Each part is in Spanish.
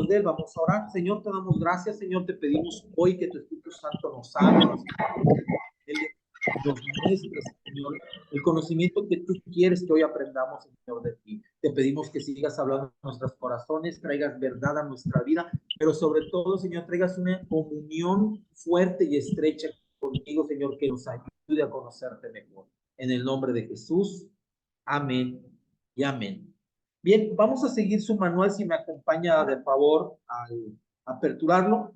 de Él. Vamos a orar. Señor, te damos gracias. Señor, te pedimos hoy que tu Espíritu Santo nos hable, nos muestres, Señor, el conocimiento que tú quieres que hoy aprendamos, Señor, de ti. Te pedimos que sigas hablando en nuestros corazones, traigas verdad a nuestra vida, pero sobre todo, Señor, traigas una comunión fuerte y estrecha contigo, Señor, que nos ayude a conocerte mejor. En el nombre de Jesús, amén y amén. Bien, vamos a seguir su manual, si me acompaña de favor al aperturarlo.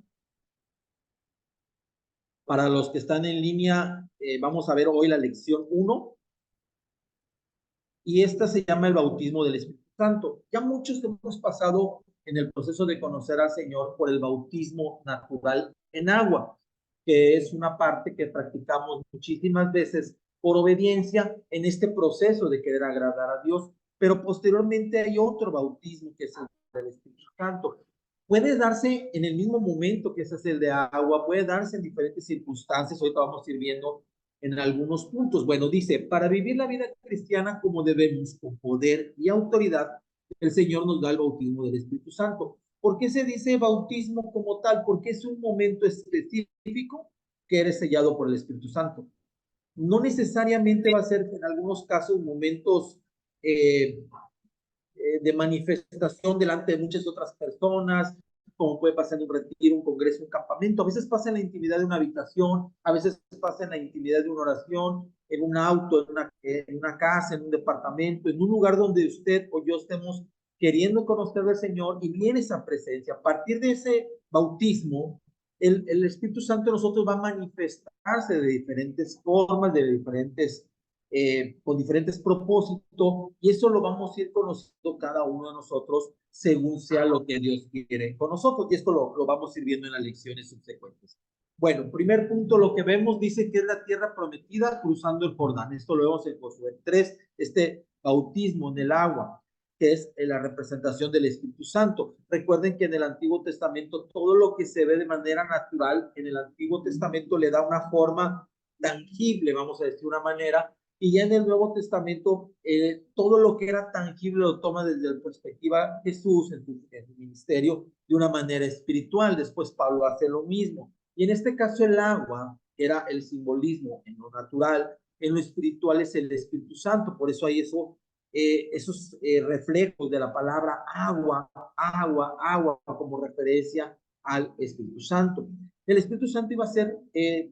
Para los que están en línea, vamos a ver hoy la lección 1 y esta se llama el bautismo del Espíritu Santo. Ya muchos hemos pasado en el proceso de conocer al Señor por el bautismo natural en agua, que es una parte que practicamos muchísimas veces por obediencia en este proceso de querer agradar a Dios, pero posteriormente hay otro bautismo que es el del Espíritu Santo. Puede darse en el mismo momento que ese es el de agua, puede darse en diferentes circunstancias. Ahorita vamos a ir viendo en algunos puntos. Bueno, dice, para vivir la vida cristiana como debemos, con poder y autoridad, el Señor nos da el bautismo del Espíritu Santo. ¿Por qué se dice bautismo como tal? Porque es un momento específico que eres sellado por el Espíritu Santo. No necesariamente va a ser en algunos casos momentos de manifestación delante de muchas otras personas, como puede pasar en un retiro, un congreso, un campamento. A veces pasa en la intimidad de una habitación, a veces pasa en la intimidad de una oración, en un auto, en una casa, en un departamento, en un lugar donde usted o yo estemos queriendo conocer al Señor y viene esa presencia. A partir de ese bautismo, el Espíritu Santo en nosotros va a manifestarse de diferentes formas, de diferentes con diferentes propósitos, y eso lo vamos a ir conociendo cada uno de nosotros según sea lo que Dios quiere con nosotros, y esto lo vamos a ir viendo en las lecciones subsecuentes. Bueno, primer punto, lo que vemos dice que es la tierra prometida cruzando el Jordán. Esto lo vemos en Josué 3, este bautismo en el agua, que es la representación del Espíritu Santo. Recuerden que en el Antiguo Testamento todo lo que se ve de manera natural, en el Antiguo Testamento le da una forma tangible, vamos a decir una manera, y ya en el Nuevo Testamento, todo lo que era tangible lo toma desde la perspectiva de Jesús en su ministerio de una manera espiritual. Después Pablo hace lo mismo. Y en este caso el agua era el simbolismo en lo natural, en lo espiritual es el Espíritu Santo. Por eso hay esos reflejos de la palabra agua, agua, agua, como referencia al Espíritu Santo. El Espíritu Santo iba a ser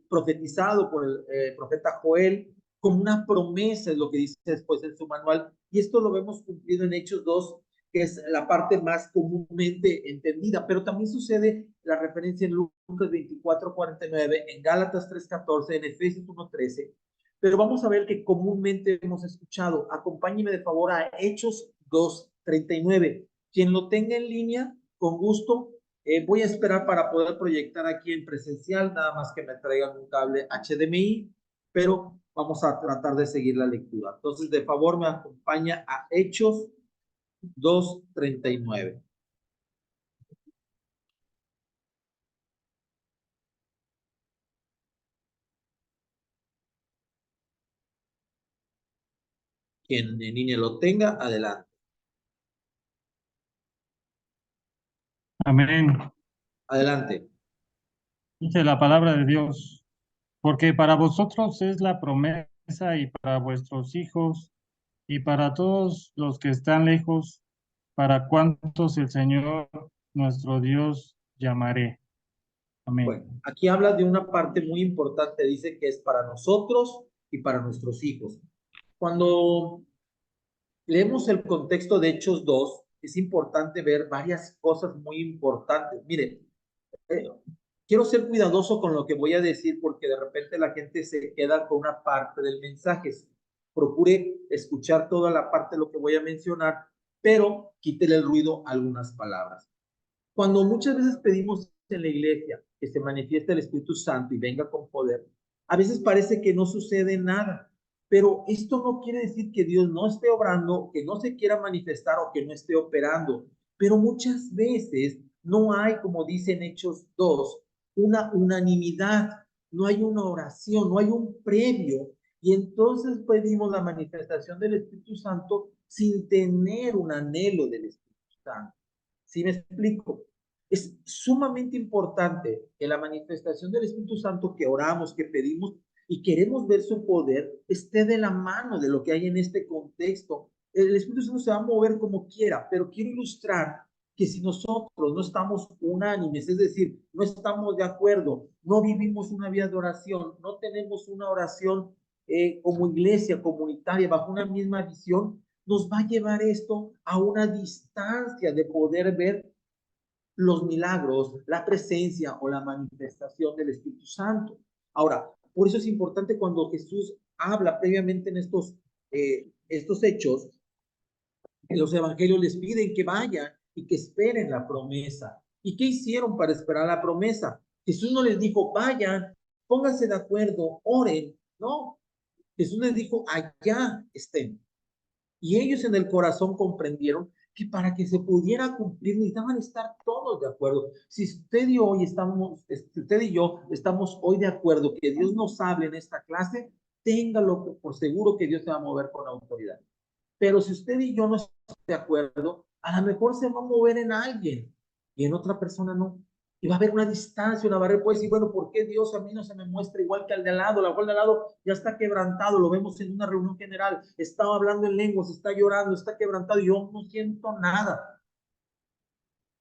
profetizado por el profeta Joel como una promesa, es lo que dice después en su manual, y esto lo vemos cumplido en Hechos 2, que es la parte más comúnmente entendida, pero también sucede la referencia en Lucas 24:49, en Gálatas 3:14, en Efesios 1:13, pero vamos a ver que comúnmente hemos escuchado. Acompáñeme de favor a Hechos 2:39. Quien lo tenga en línea, con gusto, voy a esperar para poder proyectar aquí en presencial, nada más que me traigan un cable HDMI, pero vamos a tratar de seguir la lectura. Entonces, de favor, me acompaña a Hechos 2:39. Quien en línea lo tenga, adelante. Amén. Adelante. Dice la palabra de Dios, porque para vosotros es la promesa y para vuestros hijos y para todos los que están lejos, para cuantos el Señor nuestro Dios llamaré. Amén. Bueno, aquí habla de una parte muy importante, dice que es para nosotros y para nuestros hijos. Cuando leemos el contexto de Hechos 2, es importante ver varias cosas muy importantes. Mire, eh, quiero ser cuidadoso con lo que voy a decir porque de repente la gente se queda con una parte del mensaje. Procure escuchar toda la parte de lo que voy a mencionar, pero quítele el ruido a algunas palabras. Cuando muchas veces pedimos en la iglesia que se manifieste el Espíritu Santo y venga con poder, a veces parece que no sucede nada, pero esto no quiere decir que Dios no esté obrando, que no se quiera manifestar o que no esté operando, pero muchas veces no hay, como dice en Hechos 2, una unanimidad, no hay una oración, no hay un previo, y entonces pedimos la manifestación del Espíritu Santo sin tener un anhelo del Espíritu Santo. ¿Sí me explico? Es sumamente importante que la manifestación del Espíritu Santo que oramos, que pedimos y queremos ver su poder, esté de la mano de lo que hay en este contexto. El Espíritu Santo se va a mover como quiera, pero quiero ilustrar que si nosotros no estamos unánimes, es decir, no estamos de acuerdo, no vivimos una vida de oración, no tenemos una oración como iglesia comunitaria bajo una misma visión, nos va a llevar esto a una distancia de poder ver los milagros, la presencia o la manifestación del Espíritu Santo. Ahora, por eso es importante cuando Jesús habla previamente en estos hechos, en los evangelios les piden que vayan y que esperen la promesa. ¿Y qué hicieron para esperar la promesa? Jesús no les dijo, vayan, pónganse de acuerdo, oren, no. Jesús les dijo, allá estén. Y ellos en el corazón comprendieron que para que se pudiera cumplir necesitaban estar todos de acuerdo. Si usted y yo estamos hoy de acuerdo que Dios nos hable en esta clase, téngalo por seguro que Dios se va a mover con autoridad. Pero si usted y yo no estamos de acuerdo, a lo mejor se va a mover en alguien y en otra persona no. Y va a haber una distancia, una barrera. Puede decir, bueno, ¿por qué Dios a mí no se me muestra igual que al de al lado? La cual de al lado ya está quebrantado, lo vemos en una reunión general. Estaba hablando en lenguas, está llorando, está quebrantado y yo no siento nada.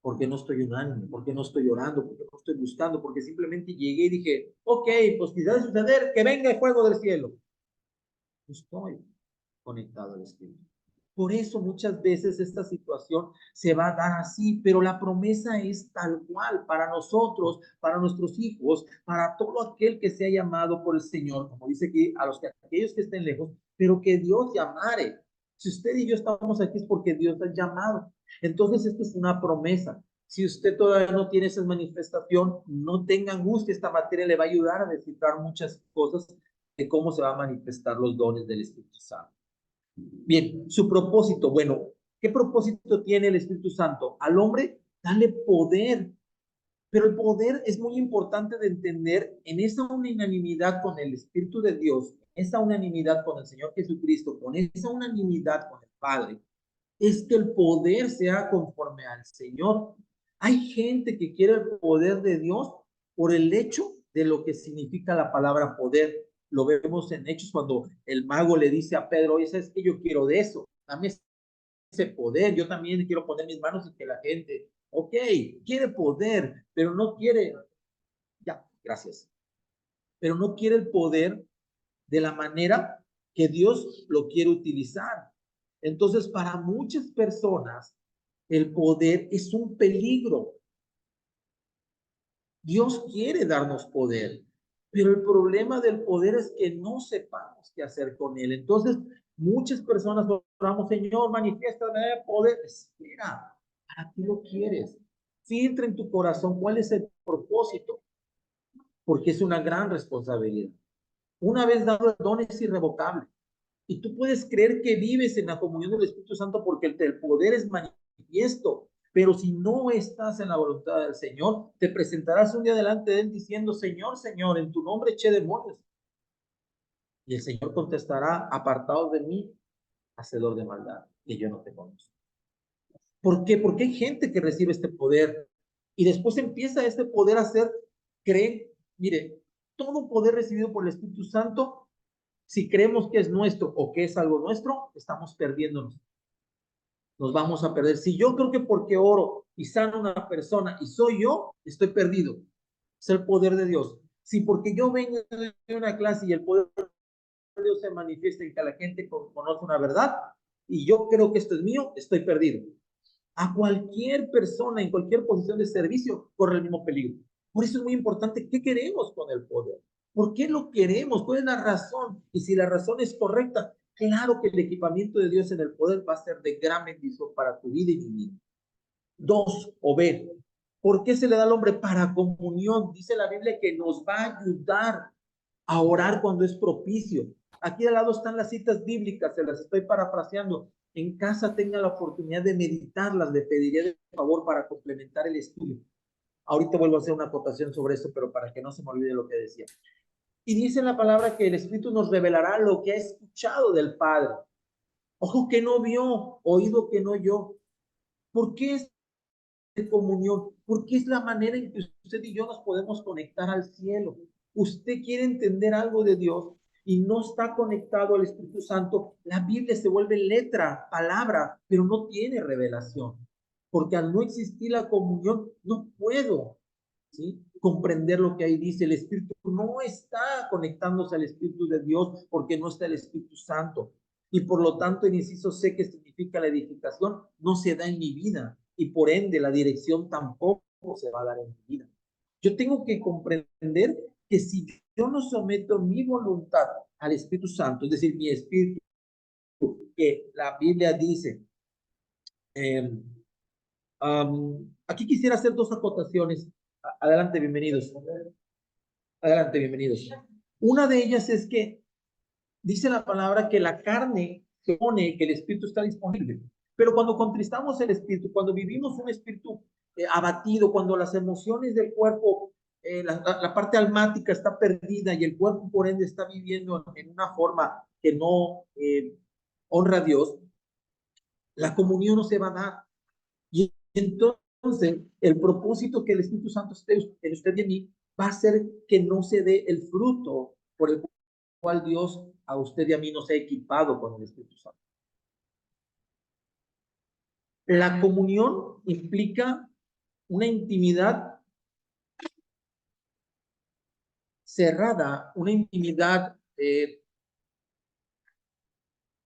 Porque no estoy unánime, porque no estoy orando, porque no estoy buscando, porque simplemente llegué y dije, ok, pues si debe suceder, que venga el fuego del cielo. No estoy conectado al Espíritu. Por eso muchas veces esta situación se va a dar así, pero la promesa es tal cual para nosotros, para nuestros hijos, para todo aquel que sea llamado por el Señor, como dice aquí, aquellos que estén lejos, pero que Dios llamare. Si usted y yo estamos aquí es porque Dios ha llamado. Entonces, esto es una promesa. Si usted todavía no tiene esa manifestación, no tenga angustia, esta materia le va a ayudar a descifrar muchas cosas de cómo se van a manifestar los dones del Espíritu Santo. Bien, su propósito, bueno, ¿qué propósito tiene el Espíritu Santo? Al hombre, darle poder, pero el poder es muy importante de entender en esa unanimidad con el Espíritu de Dios, esa unanimidad con el Señor Jesucristo, con esa unanimidad con el Padre, es que el poder sea conforme al Señor. Hay gente que quiere el poder de Dios por el hecho de lo que significa la palabra poder. Lo vemos en Hechos cuando el mago le dice a Pedro, oye, ¿sabes qué? Yo quiero de eso. Dame ese poder. Yo también quiero poner mis manos y que la gente, ok, quiere poder, pero no quiere, ya, gracias, pero no quiere el poder de la manera que Dios lo quiere utilizar. Entonces, para muchas personas, el poder es un peligro. Dios quiere darnos poder, pero el problema del poder es que no sepamos qué hacer con él. Entonces, muchas personas oramos, Señor, manifiéstame poder. Espera, ¿para qué lo quieres? Filtra en tu corazón cuál es el propósito, porque es una gran responsabilidad. Una vez dado el don es irrevocable. Y tú puedes creer que vives en la comunión del Espíritu Santo porque el poder es manifiesto. Pero si no estás en la voluntad del Señor, te presentarás un día delante de Él diciendo, Señor, Señor, en tu nombre eché demonios. Y el Señor contestará, apartados de mí, hacedor de maldad, que yo no te conozco. ¿Por qué? Porque hay gente que recibe este poder y después empieza este poder a hacer, creen, mire, todo poder recibido por el Espíritu Santo, si creemos que es nuestro o que es algo nuestro, estamos perdiéndonos. Nos vamos a perder. Si yo creo que porque oro y sano una persona y soy yo, estoy perdido. Es el poder de Dios. Si porque yo vengo de una clase y el poder de Dios se manifiesta y que la gente conoce una verdad y yo creo que esto es mío, estoy perdido. A cualquier persona en cualquier posición de servicio corre el mismo peligro. Por eso es muy importante qué queremos con el poder. ¿Por qué lo queremos? ¿Cuál es la razón? Y si la razón es correcta, claro que el equipamiento de Dios en el poder va a ser de gran bendición para tu vida y mi vida. Dos, o B, ¿por qué se le da al hombre? Para comunión. Dice la Biblia que nos va a ayudar a orar cuando es propicio. Aquí al lado están las citas bíblicas, se las estoy parafraseando. En casa tenga la oportunidad de meditarlas, le pediría de favor para complementar el estudio. Ahorita vuelvo a hacer una acotación sobre esto, pero para que no se me olvide lo que decía. Y dice la palabra que el Espíritu nos revelará lo que ha escuchado del Padre. Ojo que no vio, oído que no oyó. ¿Por qué es de comunión? porque es la manera en que usted y yo nos podemos conectar al cielo. Usted quiere entender algo de Dios y no está conectado al Espíritu Santo, la Biblia se vuelve letra, palabra, pero no tiene revelación. Porque al no existir la comunión, no puedo, ¿sí?, comprender lo que ahí dice. El Espíritu no está conectándose al Espíritu de Dios porque no está el Espíritu Santo. Y por lo tanto, en inciso C, que significa la edificación, no se da en mi vida. Y por ende, la dirección tampoco se va a dar en mi vida. Yo tengo que comprender que si yo no someto mi voluntad al Espíritu Santo, es decir, mi espíritu, que la Biblia dice, aquí quisiera hacer dos acotaciones. Adelante, bienvenidos. Adelante, bienvenidos. Una de ellas es que dice la palabra que la carne se pone, que el espíritu está disponible. Pero cuando contristamos el espíritu, cuando vivimos un espíritu abatido, cuando las emociones del cuerpo, la parte almática está perdida y el cuerpo por ende está viviendo en una forma que no honra a Dios, la comunión no se va a dar. Y entonces el propósito que el Espíritu Santo esté en usted y en mí va a ser que no se dé el fruto por el cual Dios a usted y a mí nos ha equipado con el Espíritu Santo. La comunión implica una intimidad cerrada, una intimidad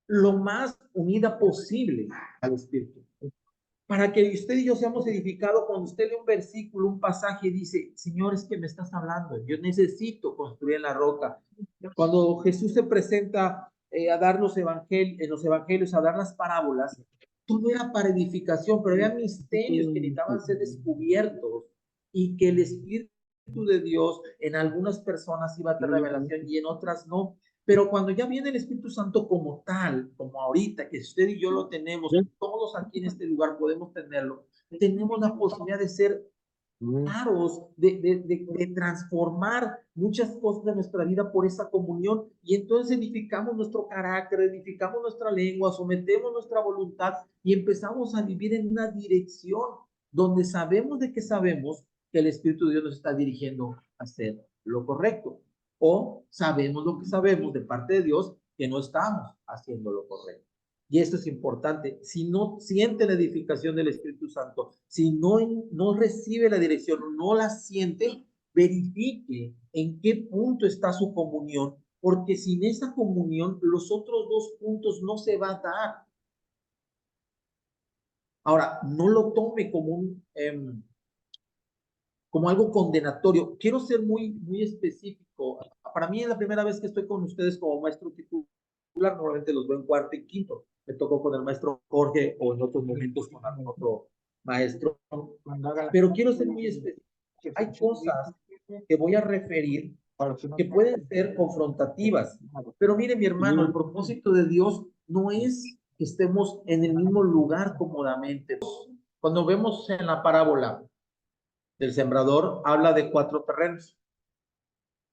lo más unida posible al Espíritu. Para que usted y yo seamos edificados, cuando usted lee un versículo, un pasaje, dice, Señor, es que me estás hablando, yo necesito construir en la roca. Cuando Jesús se presenta a dar los en los evangelios, a dar las parábolas, todo era para edificación, pero había misterios que necesitaban ser descubiertos y que el Espíritu de Dios en algunas personas iba a tener revelación y en otras no. Pero cuando ya viene el Espíritu Santo como tal, como ahorita, que usted y yo lo tenemos, todos aquí en este lugar podemos tenerlo, tenemos la posibilidad de ser claros, de transformar muchas cosas de nuestra vida por esa comunión, y entonces edificamos nuestro carácter, edificamos nuestra lengua, sometemos nuestra voluntad y empezamos a vivir en una dirección donde sabemos de que sabemos que el Espíritu de Dios nos está dirigiendo a hacer lo correcto, o sabemos lo que sabemos de parte de Dios que no estamos haciendo lo correcto. Y esto es importante. Si no siente la edificación del Espíritu Santo, si no recibe la dirección, no la siente, verifique en qué punto está su comunión, porque sin esa comunión los otros dos puntos no se va a dar. Ahora, no lo tome como algo condenatorio. Quiero ser muy específico. Para mí es la primera vez que estoy con ustedes como maestro titular. Normalmente los veo en cuarto y quinto. Me tocó con el maestro Jorge o en otros momentos con algún otro maestro. Pero quiero ser muy específico. Hay cosas que voy a referir que pueden ser confrontativas. Pero mire, mi hermano, el propósito de Dios no es que estemos en el mismo lugar cómodamente. Cuando vemos en la parábola del sembrador, habla de 4 terrenos.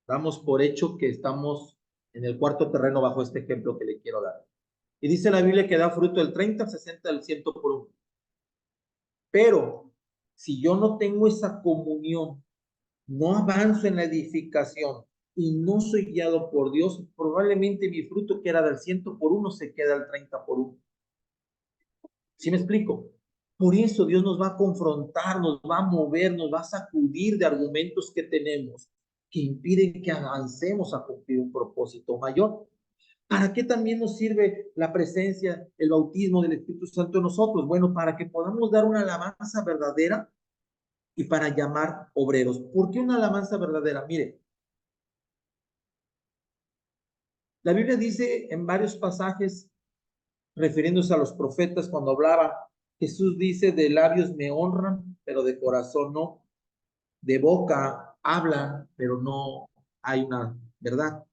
Damos por hecho que estamos en el cuarto terreno bajo este ejemplo que le quiero dar. Y dice la Biblia que da fruto el 30, el 60, el 100 por uno. Pero si yo no tengo esa comunión, no avanzo en la edificación y no soy guiado por Dios, probablemente mi fruto que era del 100 por uno se queda al 30 por uno. ¿Sí me explico? Por eso Dios nos va a confrontar, nos va a mover, nos va a sacudir de argumentos que tenemos que impiden que avancemos a cumplir un propósito mayor. ¿Para qué también nos sirve la presencia, el bautismo del Espíritu Santo en nosotros? Bueno, para que podamos dar una alabanza verdadera y para llamar obreros. ¿Por qué una alabanza verdadera? Mire, la Biblia dice en varios pasajes, refiriéndose a los profetas, cuando hablaba, Jesús dice, de labios me honran, pero de corazón no. De boca hablan, pero no hay una verdad.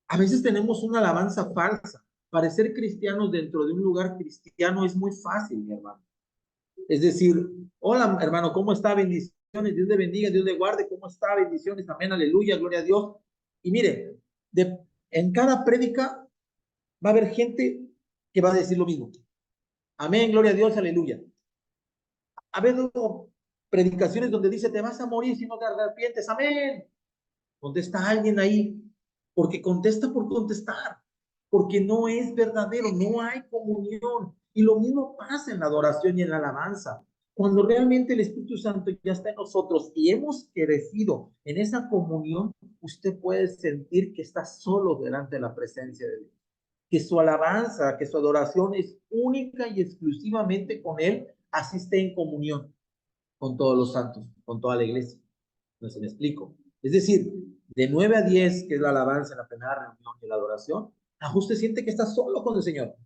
A veces tenemos una alabanza falsa. Parecer cristianos dentro de un lugar cristiano es muy fácil, mi hermano. Es decir, hola hermano, ¿cómo está? Bendiciones, Dios le bendiga, Dios le guarde, ¿cómo está? Bendiciones, amén, aleluya, gloria a Dios. Y mire, en cada prédica va a haber gente que va a decir lo mismo. Amén, gloria a Dios, aleluya. A ver, predicaciones donde dice, te vas a morir si no te arrepientes, amén. Contesta alguien ahí, porque contesta por contestar, porque no es verdadero, no hay comunión. Y lo mismo pasa en la adoración y en la alabanza. Cuando realmente el Espíritu Santo ya está en nosotros y hemos crecido en esa comunión, usted puede sentir que está solo delante de la presencia de Dios, que su alabanza, que su adoración es única y exclusivamente con Él, así esté en comunión con todos los santos, con toda la iglesia. No sé si me explico. Es decir, de 9 a 10, que es la alabanza en la primera reunión y la adoración, usted siente que está solo con el Señor.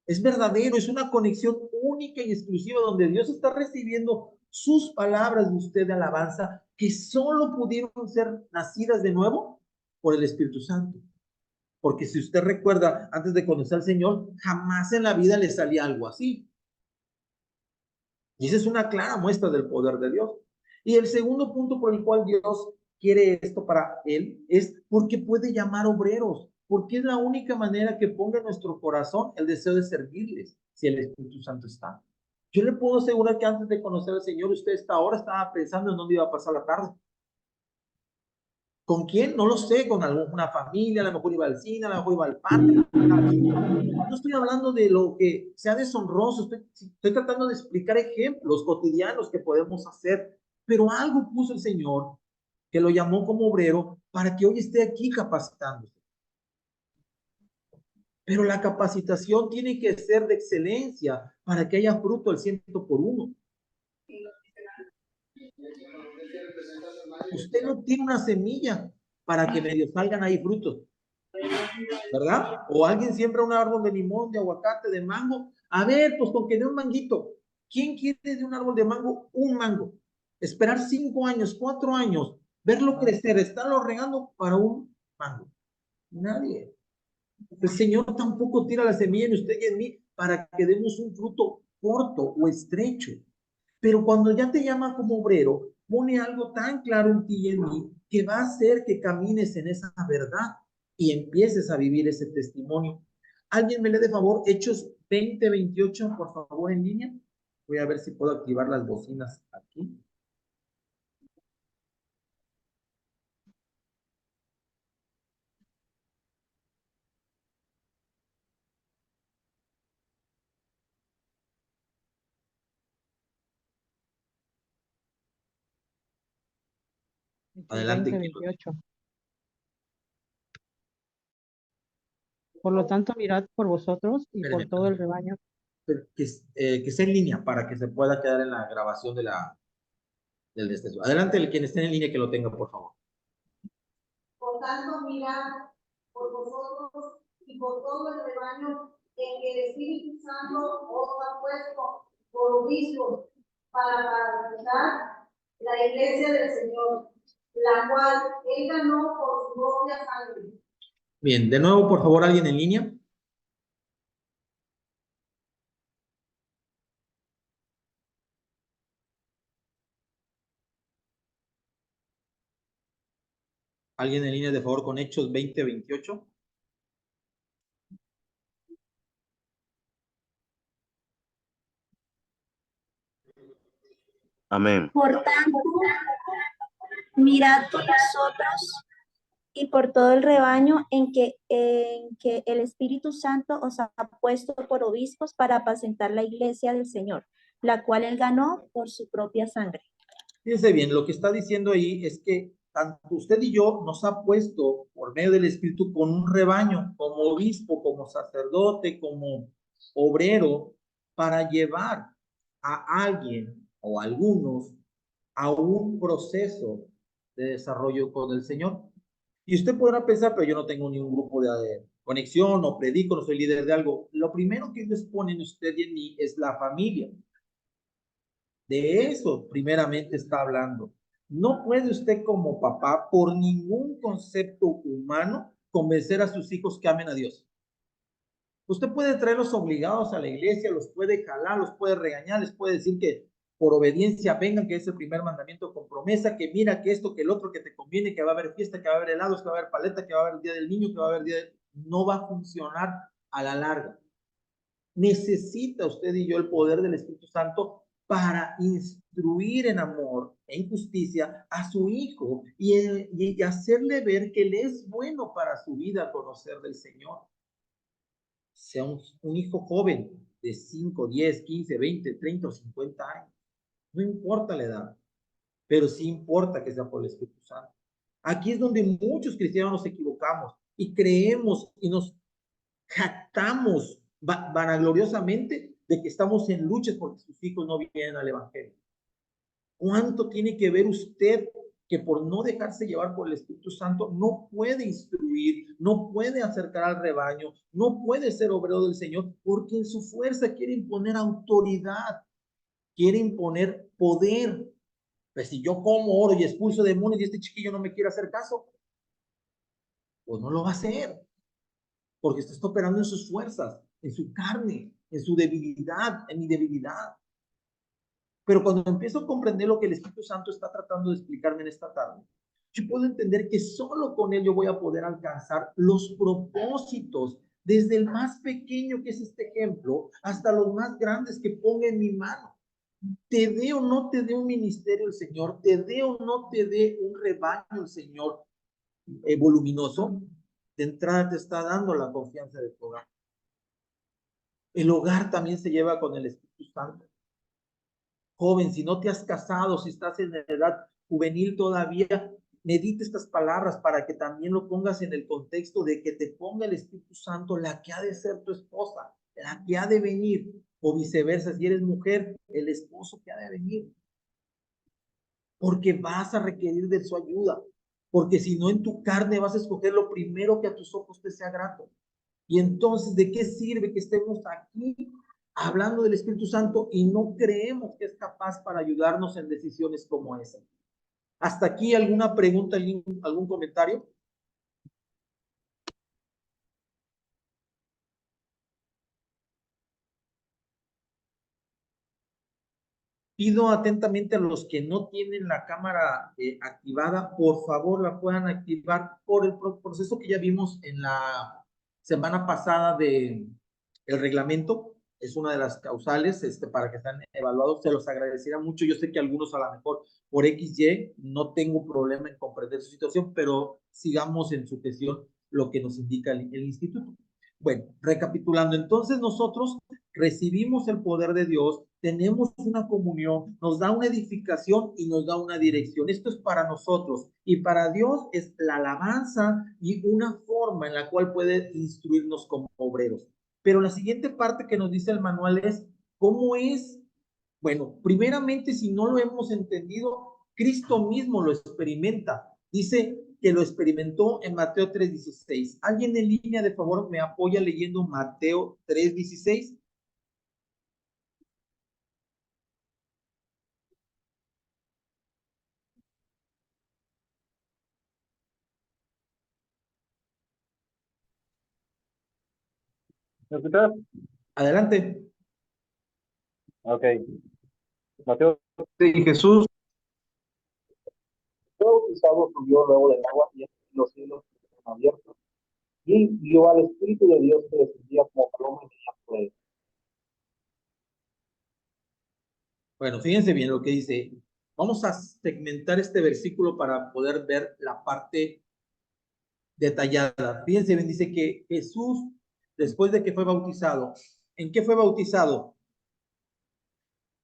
Es verdadero, es una conexión única y exclusiva donde Dios está recibiendo sus palabras de usted de alabanza que solo pudieron ser nacidas de nuevo por el Espíritu Santo. Porque si usted recuerda, antes de conocer al Señor, jamás en la vida le salía algo así. Y esa es una clara muestra del poder de Dios. Y el segundo punto por el cual Dios quiere esto para él es porque puede llamar obreros, porque es la única manera que ponga en nuestro corazón el deseo de servirles, si el Espíritu Santo está. Yo le puedo asegurar que antes de conocer al Señor, usted esta ahora estaba pensando en dónde iba a pasar la tarde. ¿Con quién? No lo sé, con alguna familia, a lo mejor iba al cine, a lo mejor iba al parque. No estoy hablando de lo que sea deshonroso, estoy tratando de explicar ejemplos cotidianos que podemos hacer, pero algo puso el Señor que lo llamó como obrero para que hoy esté aquí capacitándose. Pero la capacitación tiene que ser de excelencia para que haya fruto al 100%. Usted no tiene una semilla para que medio salgan ahí frutos, ¿verdad? O alguien siembra un árbol de limón, de aguacate, de mango. A ver, pues con que dé un manguito. ¿Quién quiere de un árbol de mango un mango? Esperar 5 años, 4 años, verlo crecer, estarlo regando para un mango. Nadie. El Señor tampoco tira la semilla en usted y en mí para que demos un fruto corto o estrecho. Pero cuando ya te llama como obrero, pone algo tan claro en ti y en mí que va a hacer que camines en esa verdad y empieces a vivir ese testimonio. ¿Alguien me lee de favor Hechos 20:28, por favor, en línea? Voy a ver si puedo activar las bocinas aquí. Adelante. 20:28. Por lo tanto, mirad por vosotros y por todo el rebaño. Que esté en línea para que se pueda quedar en la grabación del destezo. Adelante, el quien esté en línea que lo tenga, por favor. Por tanto, mirad por vosotros y por todo el rebaño en que el Espíritu Santo os ha puesto por obispos para fundar la iglesia del Señor, la cual él ganó por su propia sangre. Bien, de nuevo, por favor, alguien en línea. ¿Alguien en línea, de favor, con Hechos 20:28? Amén. Por tanto, mirad por vosotros y por todo el rebaño en que el Espíritu Santo os ha puesto por obispos para apacentar la iglesia del Señor, la cual él ganó por su propia sangre. Fíjense bien, lo que está diciendo ahí es que tanto usted y yo nos ha puesto por medio del Espíritu con un rebaño, como obispo, como sacerdote, como obrero, para llevar a alguien o a algunos a un proceso de desarrollo con el Señor. Y usted podrá pensar, pero yo no tengo ningún grupo de conexión, no predico, no soy líder de algo. Lo primero que Dios pone en usted y en mí es la familia. De eso primeramente está hablando. No puede usted como papá, por ningún concepto humano, convencer a sus hijos que amen a Dios. Usted puede traerlos obligados a la iglesia, los puede jalar, los puede regañar, les puede decir que por obediencia vengan, que es el primer mandamiento con promesa, que mira que esto, que el otro, que te conviene, que va a haber fiesta, que va a haber helados, que va a haber paleta, que va a haber el día del niño, que va a haber día de... No va a funcionar a la larga. Necesita usted y yo el poder del Espíritu Santo para instruir en amor, en justicia a su hijo y hacerle ver que él es bueno para su vida conocer del Señor. Sea un hijo joven de 5, 10, 15, 20, 30 o 50 años. No importa la edad, pero sí importa que sea por el Espíritu Santo. Aquí es donde muchos cristianos nos equivocamos y creemos y nos jactamos vanagloriosamente de que estamos en luchas porque sus hijos no vienen al Evangelio. ¿Cuánto tiene que ver usted que por no dejarse llevar por el Espíritu Santo no puede instruir, no puede acercar al rebaño, no puede ser obrero del Señor, porque en su fuerza quiere imponer autoridad, quiere imponer poder? Pues si yo como oro y expulso demonios y este chiquillo no me quiere hacer caso, pues no lo va a hacer, porque está operando en sus fuerzas, en su carne, en su debilidad, en mi debilidad. Pero cuando empiezo a comprender lo que el Espíritu Santo está tratando de explicarme en esta tarde, yo puedo entender que solo con él yo voy a poder alcanzar los propósitos, desde el más pequeño, que es este ejemplo, hasta los más grandes que ponga en mi mano. Te dé o no te dé un ministerio el Señor, te dé o no te dé un rebaño el Señor voluminoso, de entrada te está dando la confianza de tu hogar. El hogar también se lleva con el Espíritu Santo. Joven, si no te has casado, si estás en edad juvenil todavía, medita estas palabras para que también lo pongas en el contexto de que te ponga el Espíritu Santo la que ha de ser tu esposa, la que ha de venir, o viceversa, si eres mujer, el esposo que ha de venir. Porque vas a requerir de su ayuda, porque si no en tu carne vas a escoger lo primero que a tus ojos te sea grato. Y entonces, ¿de qué sirve que estemos aquí hablando del Espíritu Santo y no creemos que es capaz para ayudarnos en decisiones como esa? ¿Hasta aquí alguna pregunta, algún comentario? Pido atentamente a los que no tienen la cámara activada, por favor la puedan activar por el proceso que ya vimos en la semana pasada de el reglamento. Es una de las causales para que sean evaluados. Se los agradecería mucho. Yo sé que algunos a lo mejor por XY no tengo problema en comprender su situación, pero sigamos en su gestión lo que nos indica el instituto. Bueno, recapitulando, entonces nosotros recibimos el poder de Dios, tenemos una comunión, nos da una edificación y nos da una dirección. Esto es para nosotros y para Dios es la alabanza y una forma en la cual puede instruirnos como obreros. Pero la siguiente parte que nos dice el manual es, ¿cómo es? Bueno, primeramente, si no lo hemos entendido, Cristo mismo lo experimenta. Dice que lo experimentó en Mateo 3:16. ¿Alguien en línea, de favor, me apoya leyendo Mateo 3:16? ¿Me escuchas? Adelante. Ok. Mateo. Sí, Jesús. Fue bautizado, subió luego del agua y los cielos fueron abiertos. Y vio al Espíritu de Dios que descendía como paloma y venía sobre él. Bueno, fíjense bien lo que dice. Vamos a segmentar este versículo para poder ver la parte detallada. Fíjense bien, dice que Jesús, después de que fue bautizado, ¿en qué fue bautizado?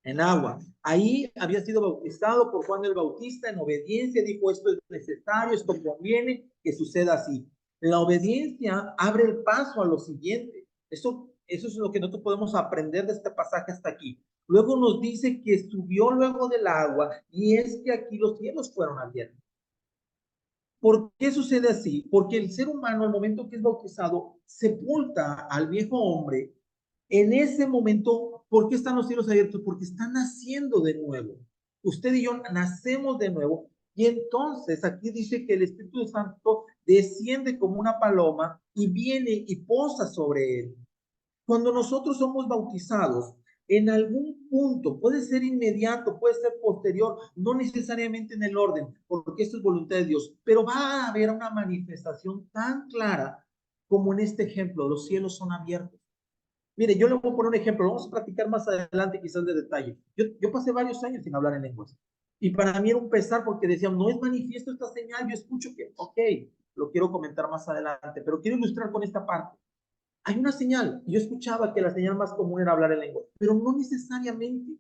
En agua. Ahí había sido bautizado por Juan el Bautista en obediencia, dijo, esto es necesario, esto conviene que suceda así. La obediencia abre el paso a lo siguiente. Eso es lo que nosotros podemos aprender de este pasaje hasta aquí. Luego nos dice que subió luego del agua y es que aquí los cielos fueron abiertos. ¿Por qué sucede así? Porque el ser humano, al momento que es bautizado, sepulta al viejo hombre. En ese momento, ¿por qué están los cielos abiertos? Porque están naciendo de nuevo. Usted y yo nacemos de nuevo. Y entonces aquí dice que el Espíritu Santo desciende como una paloma y viene y posa sobre él. Cuando nosotros somos bautizados, en algún punto, puede ser inmediato, puede ser posterior, no necesariamente en el orden, porque esto es voluntad de Dios, pero va a haber una manifestación tan clara como en este ejemplo, los cielos son abiertos. Mire, yo le voy a poner un ejemplo, lo vamos a practicar más adelante quizás de detalle. Yo pasé varios años sin hablar en lenguas. Y para mí era un pesar porque decían, no es manifiesto esta señal, yo escucho que, ok, lo quiero comentar más adelante, pero quiero ilustrar con esta parte. Hay una señal, yo escuchaba que la señal más común era hablar en lenguas, pero no necesariamente.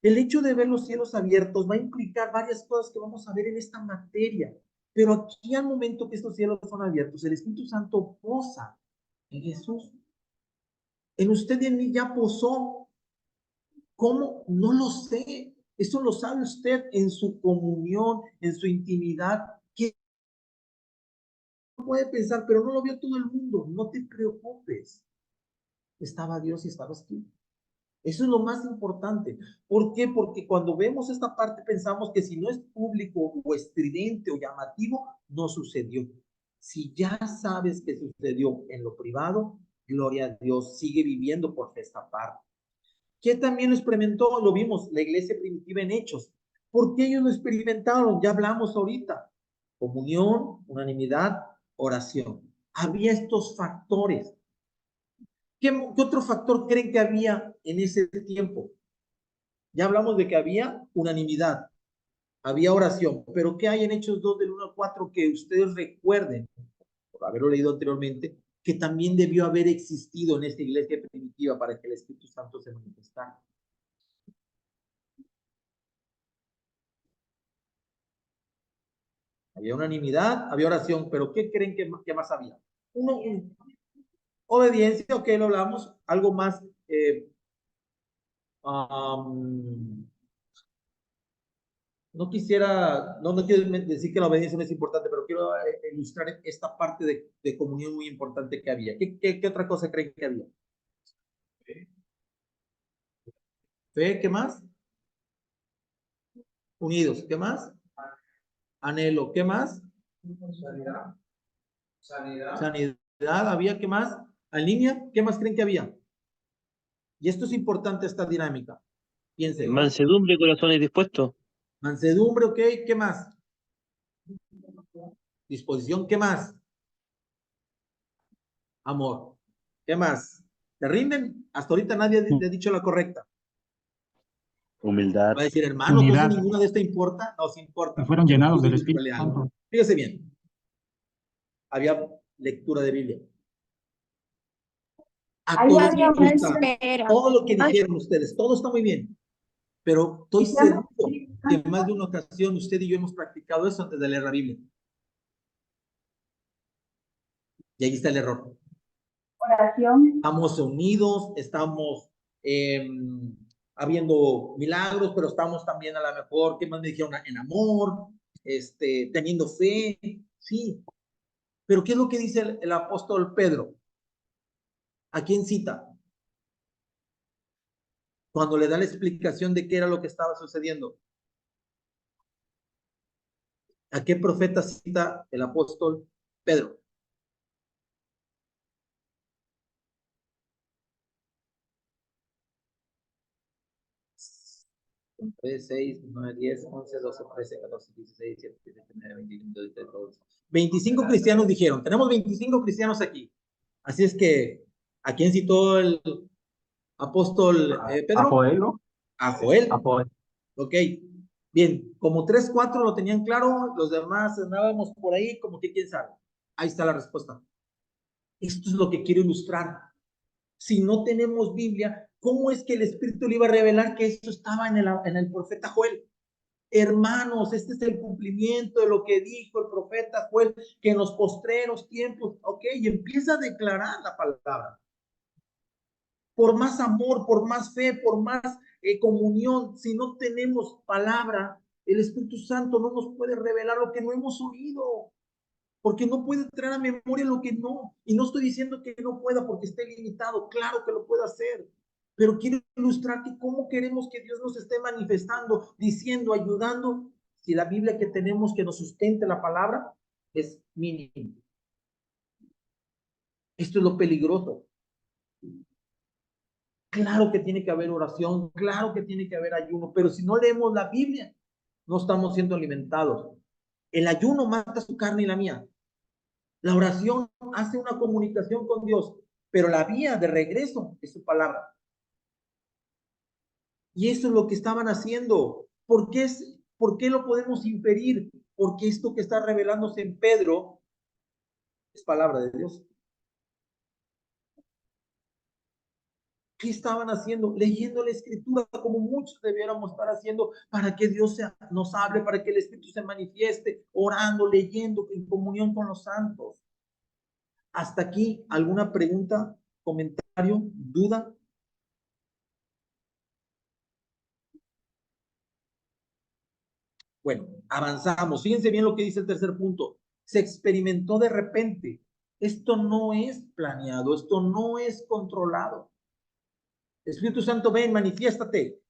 El hecho de ver los cielos abiertos va a implicar varias cosas que vamos a ver en esta materia. Pero aquí al momento que estos cielos son abiertos, el Espíritu Santo posa en Jesús. En usted y en mí ya posó. ¿Cómo? No lo sé. Eso lo sabe usted en su comunión, en su intimidad. ¿Qué puede pensar? Pero no lo vio todo el mundo. No te preocupes. Estaba Dios y estabas tú. Eso es lo más importante. ¿Por qué? Porque cuando vemos esta parte pensamos que si no es público o estridente o llamativo, no sucedió. Si ya sabes que sucedió en lo privado, gloria a Dios, sigue viviendo por esta parte. ¿Qué también lo experimentó? Lo vimos, la iglesia primitiva en Hechos. ¿Por qué ellos lo experimentaron? Ya hablamos ahorita. Comunión, unanimidad, oración. Había estos factores. ¿Qué otro factor creen que había en ese tiempo? Ya hablamos de que había unanimidad, había oración, pero ¿qué hay en Hechos 2 del 1 al 4 que ustedes recuerden, por haberlo leído anteriormente, que también debió haber existido en esta iglesia primitiva para que el Espíritu Santo se manifestara? Había unanimidad, había oración, pero ¿qué creen que más había? Obediencia, ok, lo hablamos, algo más, no quisiera, no quiero decir que la obediencia no es importante, pero quiero ilustrar esta parte de comunión muy importante que había. ¿Qué otra cosa creen que había? Fe, ¿qué más? Unidos, ¿qué más? Anhelo, ¿qué más? Sanidad, había, ¿qué más? Alinea, ¿qué más creen que había? Y esto es importante, esta dinámica. Piensen. Mansedumbre, corazones dispuestos. Mansedumbre, ok, ¿qué más? Disposición, ¿qué más? Amor, ¿qué más? ¿Te rinden? Hasta ahorita nadie ha dicho la correcta. Humildad. Va a decir, hermano, Unidad. entonces ninguna de estas importa. No, sí importa. Y fueron llenados del Espíritu Santo. Fíjese bien. Había lectura de Biblia. A todos les gusta. Todo lo que dijeron ustedes, todo está muy bien. Pero estoy seguro que en más de una ocasión usted y yo hemos practicado eso antes de leer la Biblia. Y ahí está el error. Oración. Estamos unidos, estamos habiendo milagros, pero estamos también a lo mejor, ¿qué más me dijeron? En amor, teniendo fe, sí. Pero ¿qué es lo que dice el apóstol Pedro? ¿A quién cita? Cuando le da la explicación de qué era lo que estaba sucediendo. ¿A qué profeta cita el apóstol Pedro? Son 3, 6, 9, 10, 11, 12, 13, 14, 16, 17, 18, 19, 20, 22, 23, 24. 25 cristianos dijeron. Tenemos 25 cristianos aquí. Así es que, ¿a quién citó el apóstol Pedro? A Joel, ¿no? A Joel. A Joel. Ok. Bien, como 3, 4 lo tenían claro, los demás andábamos por ahí, como que quién sabe. Ahí está la respuesta. Esto es lo que quiero ilustrar. Si no tenemos Biblia, ¿cómo es que el Espíritu le iba a revelar que eso estaba en el profeta Joel? Hermanos, este es el cumplimiento de lo que dijo el profeta Joel, que en los postreros tiempos, ok, y empieza a declarar la palabra. Por más amor, por más fe, por más comunión, si no tenemos palabra, el Espíritu Santo no nos puede revelar lo que no hemos oído, porque no puede traer a memoria lo que no, y no estoy diciendo que no pueda porque esté limitado, claro que lo puede hacer, pero quiero ilustrar que cómo queremos que Dios nos esté manifestando, diciendo, ayudando, si la Biblia que tenemos que nos sustente la palabra es mínima. Esto es lo peligroso. Claro que tiene que haber oración, claro que tiene que haber ayuno, pero si no leemos la Biblia, no estamos siendo alimentados. El ayuno mata su carne y la mía. La oración hace una comunicación con Dios, pero la vía de regreso es su palabra. Y eso es lo que estaban haciendo. ¿Por qué lo podemos inferir? Porque esto que está revelándose en Pedro es palabra de Dios. ¿Qué estaban haciendo? Leyendo la escritura, como muchos debiéramos estar haciendo, para que Dios nos hable, para que el Espíritu se manifieste, orando, leyendo, en comunión con los santos. Hasta aquí, ¿alguna pregunta, comentario, duda? Bueno, avanzamos. Fíjense bien lo que dice el tercer punto. Se experimentó de repente. Esto no es planeado, esto no es controlado. Espíritu Santo, ven, manifiéstate.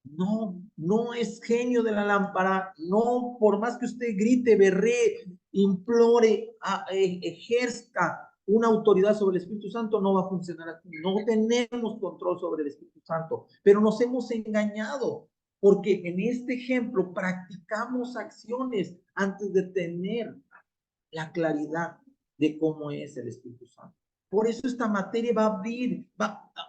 No, no es genio de la lámpara. No, por más que usted grite, berree, implore, ejerza una autoridad sobre el Espíritu Santo, no va a funcionar así. No tenemos control sobre el Espíritu Santo, pero nos hemos engañado, porque en este ejemplo practicamos acciones antes de tener la claridad de cómo es el Espíritu Santo. Por eso esta materia va a abrir,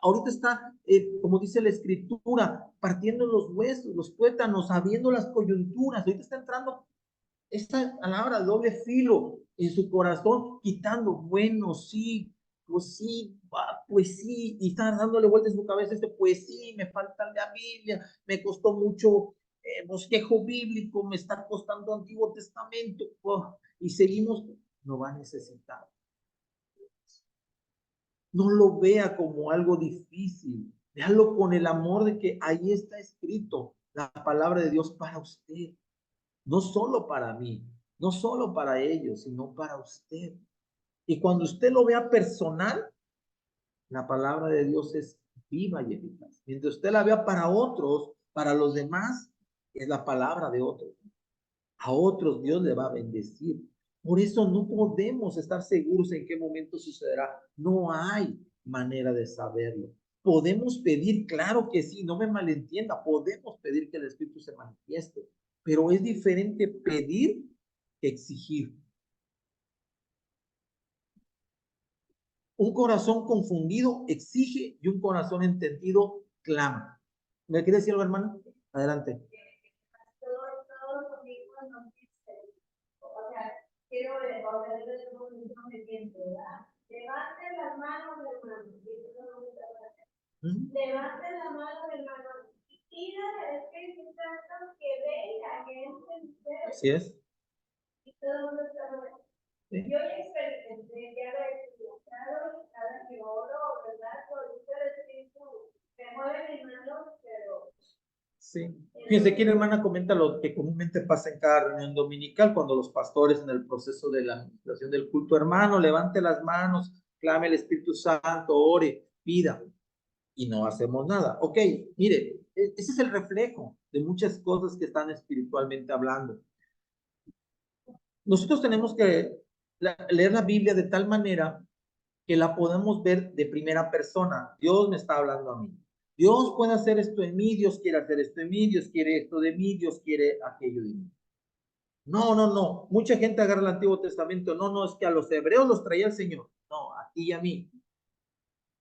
ahorita está, como dice la escritura, partiendo los huesos, los tuétanos, abriendo las coyunturas. Ahorita está entrando esta palabra doble filo en su corazón, quitando, bueno, sí, pues sí, y está dándole vueltas en su cabeza pues sí, me falta la Biblia, me costó mucho bosquejo bíblico, me está costando Antiguo Testamento, y seguimos, no va a necesitar. No lo vea como algo difícil, véalo con el amor de que ahí está escrito la palabra de Dios para usted. No solo para mí, no solo para ellos, sino para usted. Y cuando usted lo vea personal, la palabra de Dios es viva y eficaz. Mientras usted la vea para otros, para los demás, es la palabra de otros. A otros Dios le va a bendecir. Por eso no podemos estar seguros en qué momento sucederá. No hay manera de saberlo. Podemos pedir, claro que sí, no me malentienda, podemos pedir que el Espíritu se manifieste, pero es diferente pedir que exigir. Un corazón confundido exige y un corazón entendido clama. ¿Me quiere decir algo, hermano? Adelante. Todos los hijos nos dicen, o sea, quiero ordenarles un ejemplo, ¿verdad? Levanten las manos, hermano. Levanten la mano, hermano. Y pidan al Espíritu Santo que venga, que entre ustedes. Así es. Y todo el mundo está orando. Sí. Yo ya experimenté, ya lo he experimentado, cada que oro, ¿verdad? Solito el Espíritu me mueve mis manos, pero... Sí. Fíjense, aquí la hermana comenta lo que comúnmente pasa en cada reunión dominical, cuando los pastores en el proceso de la administración del culto, hermano, levante las manos, clame el Espíritu Santo, ore, pida, y no hacemos nada. Ok, mire, ese es el reflejo de muchas cosas que están espiritualmente hablando. Nosotros tenemos que leer la Biblia de tal manera que la podamos ver de primera persona. Dios me está hablando a mí. Dios puede hacer esto en mí, Dios quiere hacer esto en mí, Dios quiere esto de mí, Dios quiere aquello de mí. No, no, no. Mucha gente agarra el Antiguo Testamento. No, no, es que a los hebreos los traía el Señor. No, a ti y a mí.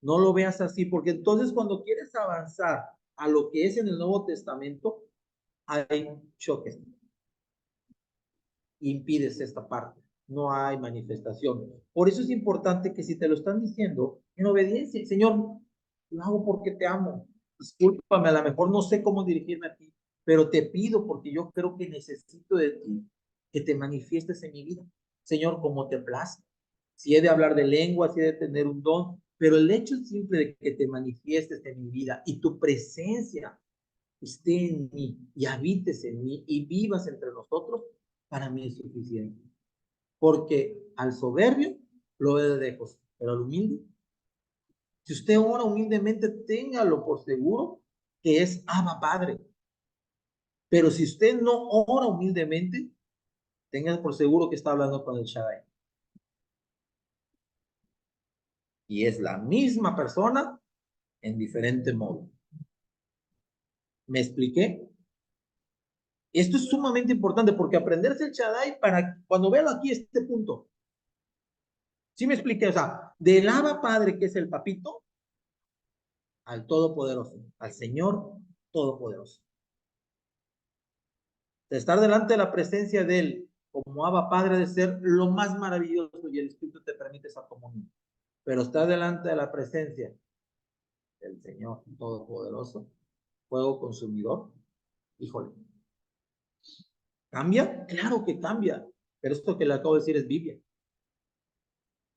No lo veas así, porque entonces cuando quieres avanzar a lo que es en el Nuevo Testamento, hay choques. Impides esta parte. No hay manifestación. Por eso es importante que si te lo están diciendo, en obediencia, Señor, lo hago porque te amo. Discúlpame, a lo mejor no sé cómo dirigirme a ti, pero te pido porque yo creo que necesito de ti, que te manifiestes en mi vida. Señor, como te plazca. Si he de hablar de lengua, si he de tener un don, pero el hecho simple de que te manifiestes en mi vida y tu presencia esté en mí y habites en mí y vivas entre nosotros, para mí es suficiente. Porque al soberbio lo ve de lejos, pero al humilde, si usted ora humildemente, téngalo por seguro que es Abba Padre. Pero si usted no ora humildemente, tenga por seguro que está hablando con el Shaddai. Y es la misma persona en diferente modo. ¿Me expliqué? Esto es sumamente importante porque aprenderse el Shaddai para cuando vean aquí este punto. ¿Sí me expliqué? O sea, del Abba Padre, que es el papito, al Todopoderoso, al Señor Todopoderoso. De estar delante de la presencia de Él, como Abba Padre, de ser lo más maravilloso, y el Espíritu te permite esa comunión. Pero estar delante de la presencia del Señor Todopoderoso, fuego consumidor, híjole. ¿Cambia? Claro que cambia. Pero esto que le acabo de decir es Biblia.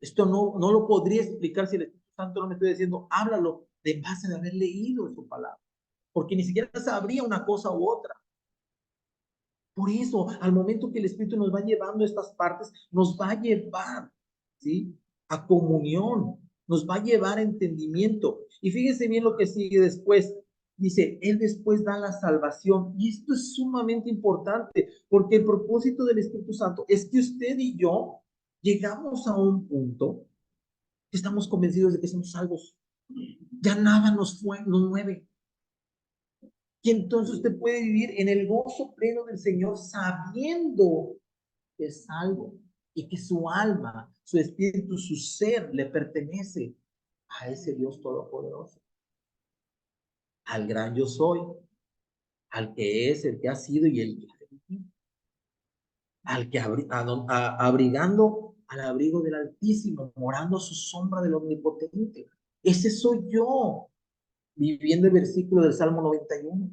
Esto no lo podría explicar si el Espíritu Santo no me estoy diciendo, háblalo de base de haber leído su palabra. Porque ni siquiera sabría una cosa u otra. Por eso, al momento que el Espíritu nos va llevando a estas partes, nos va a llevar, ¿sí?, a comunión, nos va a llevar a entendimiento. Y fíjense bien lo que sigue después. Dice, Él después da la salvación. Y esto es sumamente importante, porque el propósito del Espíritu Santo es que usted y yo llegamos a un punto que estamos convencidos de que somos salvos. Ya nada nos mueve. Y entonces usted puede vivir en el gozo pleno del Señor sabiendo que es salvo y que su alma, su espíritu, su ser le pertenece a ese Dios todopoderoso, al gran yo soy, al que es, el que ha sido y el que ha de venir, al que abrigando al abrigo del Altísimo, morando a su sombra del Omnipotente. Ese soy yo, viviendo el versículo del Salmo 91.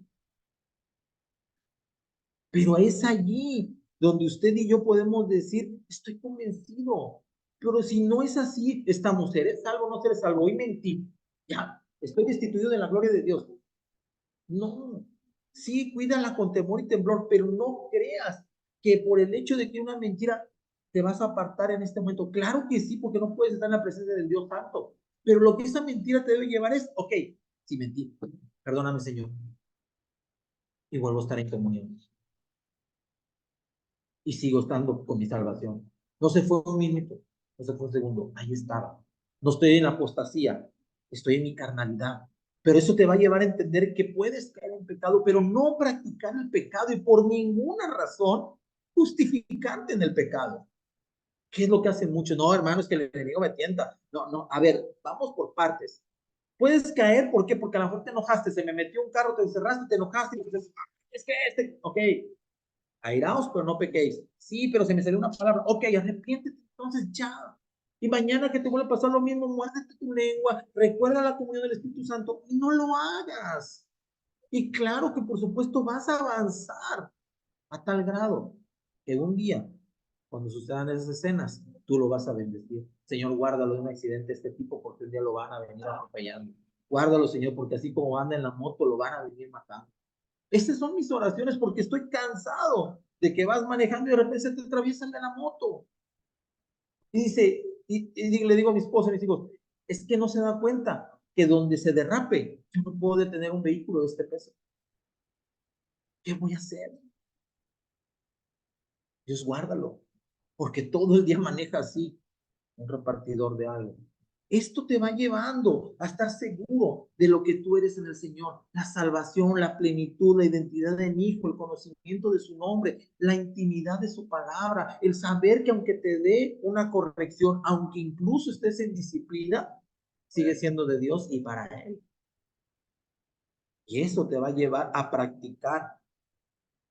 Pero es allí donde usted y yo podemos decir, estoy convencido. Pero si no es así, estamos, ¿eres salvo o no eres salvo? Hoy mentí. Ya, estoy destituido de la gloria de Dios. No. Sí, cuídala con temor y temblor, pero no creas que por el hecho de que una mentira te vas a apartar en este momento. Claro que sí, porque no puedes estar en la presencia del Dios Santo. Pero lo que esa mentira te debe llevar es, ok, sí mentí, perdóname, Señor. Y vuelvo a estar en comunión. Y sigo estando con mi salvación. No se fue un minuto, no se fue un segundo, ahí estaba. No estoy en apostasía, estoy en mi carnalidad. Pero eso te va a llevar a entender que puedes caer en pecado, pero no practicar el pecado y por ninguna razón justificarte en el pecado. ¿Qué es lo que hacen muchos? No, hermano, es que el enemigo me tienta. No, a ver, vamos por partes. Puedes caer, ¿por qué? Porque a lo mejor te enojaste, se me metió un carro, te encerraste, te enojaste, y dices, es que ok, airaos, pero no pequéis. Sí, pero se me salió una palabra. Ok, arrepiéntete, entonces ya. Y mañana que te vuelva a pasar lo mismo, muérdete tu lengua, recuerda la comunión del Espíritu Santo y no lo hagas. Y claro que por supuesto vas a avanzar a tal grado que un día, cuando sucedan esas escenas, tú lo vas a bendecir. Señor, guárdalo de un accidente de este tipo porque un día lo van a venir atropellando. Guárdalo, Señor, porque así como anda en la moto, lo van a venir matando. Esas son mis oraciones porque estoy cansado de que vas manejando y de repente se te atraviesan de la moto. Y dice, y le digo a mi esposa y a mis hijos, es que no se da cuenta que donde se derrape, yo no puedo detener un vehículo de este peso. ¿Qué voy a hacer? Dios, guárdalo, porque todo el día maneja así, un repartidor de algo. Esto te va llevando a estar seguro de lo que tú eres en el Señor. La salvación, la plenitud, la identidad en hijo, el conocimiento de su nombre, la intimidad de su palabra, el saber que aunque te dé una corrección, aunque incluso estés en disciplina, sigue siendo de Dios y para Él. Y eso te va a llevar a practicar.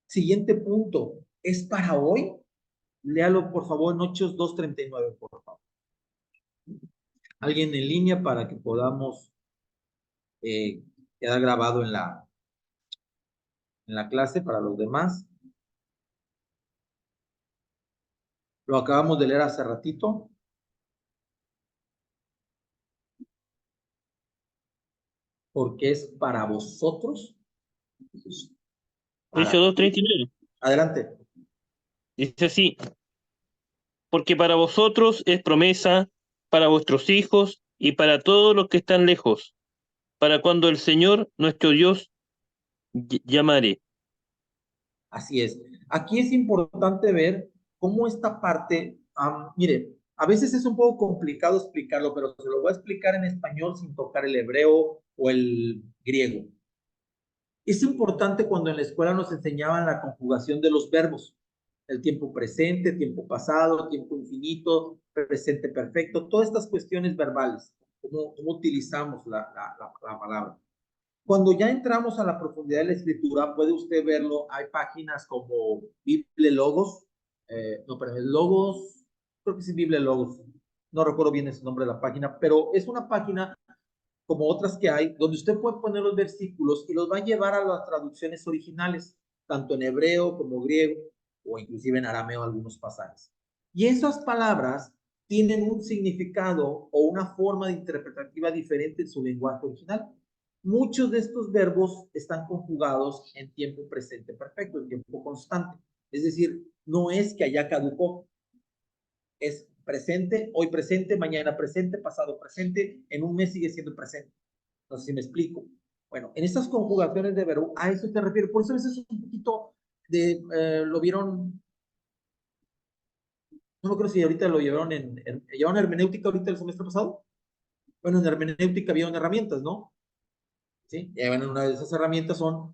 Siguiente punto, ¿es para hoy? Léalo por favor en Hechos 2:39, por favor. Alguien en línea para que podamos quedar grabado en la clase para los demás. Lo acabamos de leer hace ratito. Porque es para vosotros. Hechos 2:39. Adelante. Dice así: porque para vosotros es promesa, para vuestros hijos y para todos los que están lejos, para cuando el Señor nuestro Dios llamare. Así es. Aquí es importante ver cómo esta parte, mire, a veces es un poco complicado explicarlo, pero se lo voy a explicar en español sin tocar el hebreo o el griego. Es importante cuando en la escuela nos enseñaban la conjugación de los verbos. el tiempo presente, tiempo pasado, tiempo infinito, presente perfecto, todas estas cuestiones verbales, cómo utilizamos la palabra. Cuando ya entramos a la profundidad de la escritura, puede usted verlo, hay páginas como Bible Logos, no, pero Logos, creo que sí, Bible Logos, no recuerdo bien ese nombre de la página, pero es una página como otras que hay, donde usted puede poner los versículos y los va a llevar a las traducciones originales, tanto en hebreo como griego, o inclusive en arameo algunos pasajes. Y esas palabras tienen un significado o una forma de interpretativa diferente en su lenguaje original. Muchos de estos verbos están conjugados en tiempo presente perfecto, en tiempo constante. Es decir, no es que allá caducó, es presente, hoy presente, mañana presente, pasado presente, en un mes sigue siendo presente. No sé si me explico. Bueno, en estas conjugaciones de verbo, a eso te refiero. Por eso a veces un poquito de, lo vieron, no me acuerdo si ahorita lo llevaron llevaron hermenéutica ahorita el semestre pasado. Bueno, en hermenéutica vieron herramientas, ¿no? ¿Sí? Y bueno, una de esas herramientas son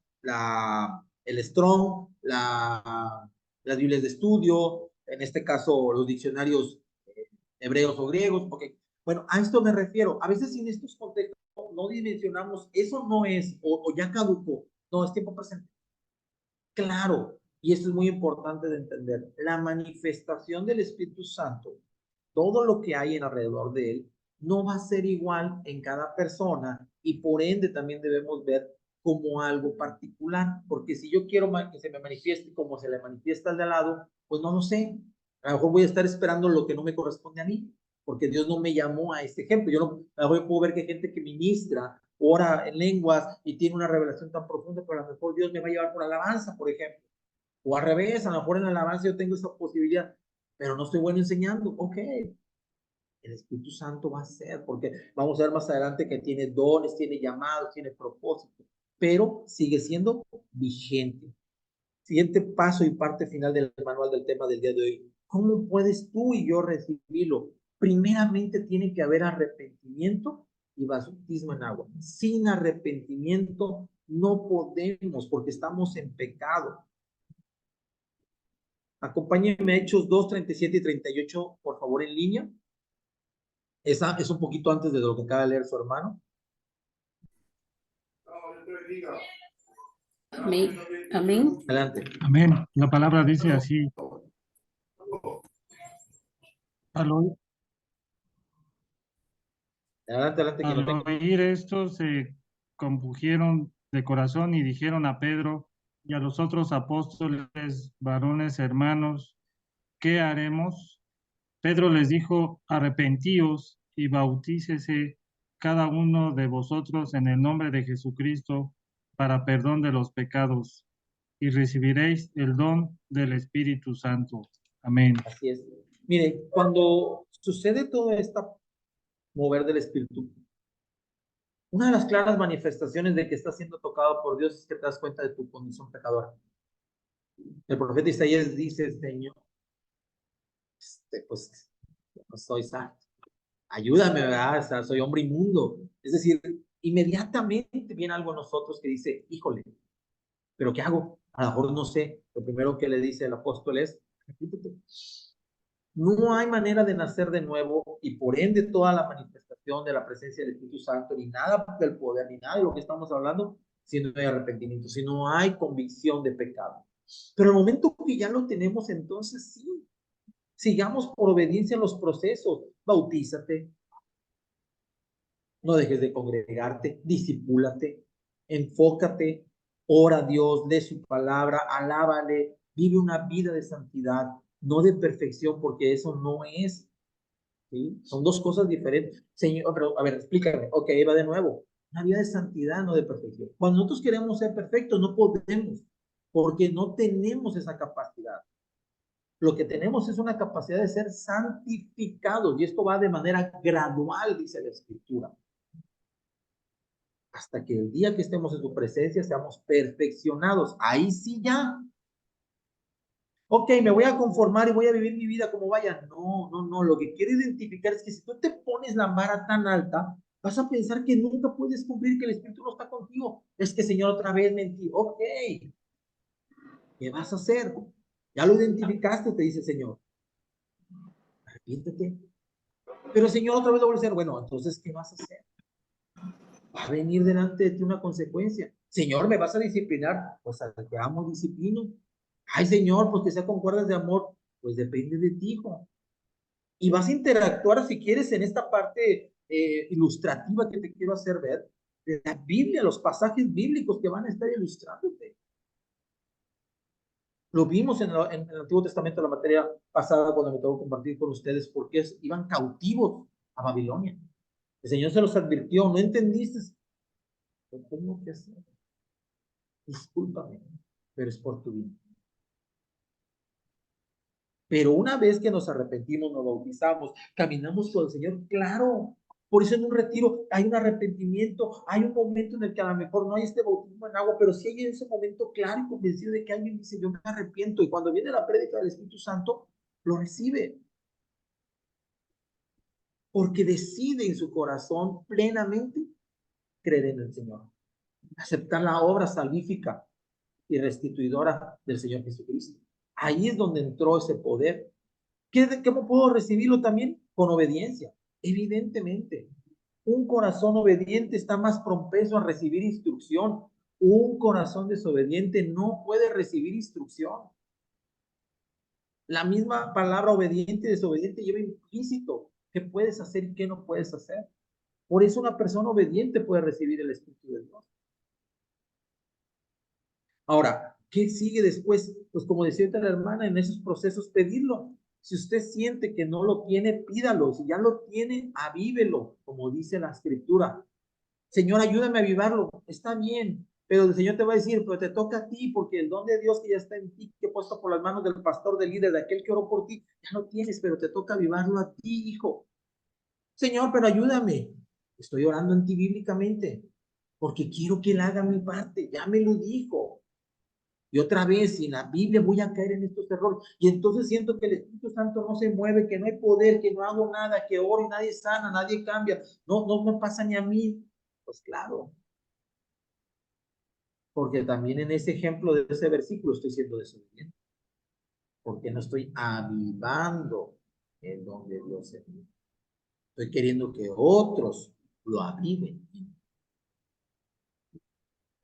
el Strong, las Biblias de estudio, en este caso los diccionarios hebreos o griegos. Okay. Bueno, a esto me refiero. A veces en estos contextos no dimensionamos, eso no es, o ya caducó, no, es tiempo presente. Claro, y esto es muy importante de entender, la manifestación del Espíritu Santo, todo lo que hay en alrededor de él, no va a ser igual en cada persona y por ende también debemos ver como algo particular, porque si yo quiero que se me manifieste como se le manifiesta al de al lado, pues no lo sé, a lo mejor voy a estar esperando lo que no me corresponde a mí, porque Dios no me llamó a este ejemplo. Yo no, a lo mejor puedo ver que hay gente que ministra, ora en lenguas y tiene una revelación tan profunda, pero a lo mejor Dios me va a llevar por alabanza, por ejemplo. O al revés, a lo mejor en la alabanza yo tengo esa posibilidad, pero no estoy bueno enseñando. Ok, el Espíritu Santo va a ser, porque vamos a ver más adelante que tiene dones, tiene llamados, tiene propósitos, pero sigue siendo vigente. Siguiente paso y parte final del manual del tema del día de hoy. ¿Cómo puedes tú y yo recibirlo? Primeramente tiene que haber arrepentimiento y bautismo en agua. Sin arrepentimiento no podemos porque estamos en pecado. Acompáñenme a Hechos 2, 37 y 38, por favor, en línea. Esa es un poquito antes de lo que acaba de leer su hermano. Amén. Amén. Adelante. Amén. La palabra dice así. Adelante, que no Al tengo. oír esto, se compungieron de corazón y dijeron a Pedro y a los otros apóstoles, varones, hermanos, ¿qué haremos? Pedro les dijo, arrepentíos y bautícese cada uno de vosotros en el nombre de Jesucristo para perdón de los pecados y recibiréis el don del Espíritu Santo. Amén. Así es. Mire, cuando sucede todo esta mover del Espíritu, una de las claras manifestaciones de que estás siendo tocado por Dios es que te das cuenta de tu condición pecadora. El profeta Isaías dice, Señor, pues no soy santo, ayúdame, ¿verdad? O sea, soy hombre inmundo. Es decir, inmediatamente viene algo a nosotros que dice, híjole, ¿pero qué hago? A lo mejor no sé. Lo primero que le dice el apóstol es, repítete. No hay manera de nacer de nuevo y por ende toda la manifestación de la presencia del Espíritu Santo, ni nada del poder, ni nada de lo que estamos hablando, si no hay arrepentimiento, si no hay convicción de pecado. Pero el momento que ya lo tenemos, entonces sí, sigamos por obediencia en los procesos. Bautízate, no dejes de congregarte, discipúlate, enfócate, ora a Dios, lee su palabra, alábale, vive una vida de santidad, no de perfección, porque eso no es, ¿sí? Son dos cosas diferentes. Señor, pero a ver, explícame. Ok, va de nuevo. Una vida de santidad, no de perfección. Cuando nosotros queremos ser perfectos, no podemos, porque no tenemos esa capacidad. Lo que tenemos es una capacidad de ser santificados, y esto va de manera gradual, dice la Escritura. Hasta que el día que estemos en su presencia seamos perfeccionados. Ahí sí ya. Ok, me voy a conformar y voy a vivir mi vida como vaya. No, no, no. Lo que quiero identificar es que si tú te pones la vara tan alta, vas a pensar que nunca puedes cumplir, que el Espíritu no está contigo. Es que, Señor, otra vez mentí. Ok. ¿Qué vas a hacer? Ya lo identificaste, te dice el Señor. Arrepiéntete. Pero Señor, otra vez lo voy a hacer. Bueno, entonces, ¿qué vas a hacer? Va a venir delante de ti una consecuencia. Señor, ¿me vas a disciplinar? Pues al que amo, disciplino. Ay, Señor, pues que sea con cuerdas de amor. Pues depende de ti, hijo. Y vas a interactuar, si quieres, en esta parte ilustrativa que te quiero hacer ver, de la Biblia, los pasajes bíblicos que van a estar ilustrándote. Lo vimos en el Antiguo Testamento, la materia pasada, cuando me tocó compartir con ustedes, porque iban cautivos a Babilonia. El Señor se los advirtió, ¿no entendiste? Lo tengo que hacer. Discúlpame, pero es por tu bien. Pero una vez que nos arrepentimos, nos bautizamos, caminamos con el Señor, claro. Por eso en un retiro hay un arrepentimiento, hay un momento en el que a lo mejor no hay este bautismo en agua, pero sí hay ese momento claro y convencido de que alguien dice, yo me arrepiento, y cuando viene la prédica del Espíritu Santo, lo recibe. Porque decide en su corazón plenamente creer en el Señor, aceptar la obra salvífica y restituidora del Señor Jesucristo. Ahí es donde entró ese poder. ¿Cómo puedo recibirlo también? Con obediencia. Evidentemente, un corazón obediente está más propenso a recibir instrucción. Un corazón desobediente no puede recibir instrucción. La misma palabra obediente y desobediente lleva implícito qué puedes hacer y qué no puedes hacer. Por eso una persona obediente puede recibir el Espíritu de Dios. Ahora, ¿qué sigue después? Pues como decía la hermana, en esos procesos pedirlo. Si usted siente que no lo tiene, pídalo. Si ya lo tiene, avívelo, como dice la Escritura. Señor, ayúdame a avivarlo. Está bien, pero el Señor te va a decir, pero te toca a ti, porque el don de Dios que ya está en ti, que he puesto por las manos del pastor, del líder, de aquel que oró por ti, ya lo tienes, pero te toca avivarlo a ti, hijo. Señor, pero ayúdame. Estoy orando en ti bíblicamente, porque quiero que él haga mi parte. Ya me lo dijo. Y otra vez, sin la Biblia voy a caer en estos errores. Y entonces siento que el Espíritu Santo no se mueve, que no hay poder, que no hago nada, que oro y nadie sana, nadie cambia. No me pasa ni a mí. Pues claro. Porque también en ese ejemplo de ese versículo estoy siendo desobediente. Porque no estoy avivando el don de Dios en mí. Estoy queriendo que otros lo aviven.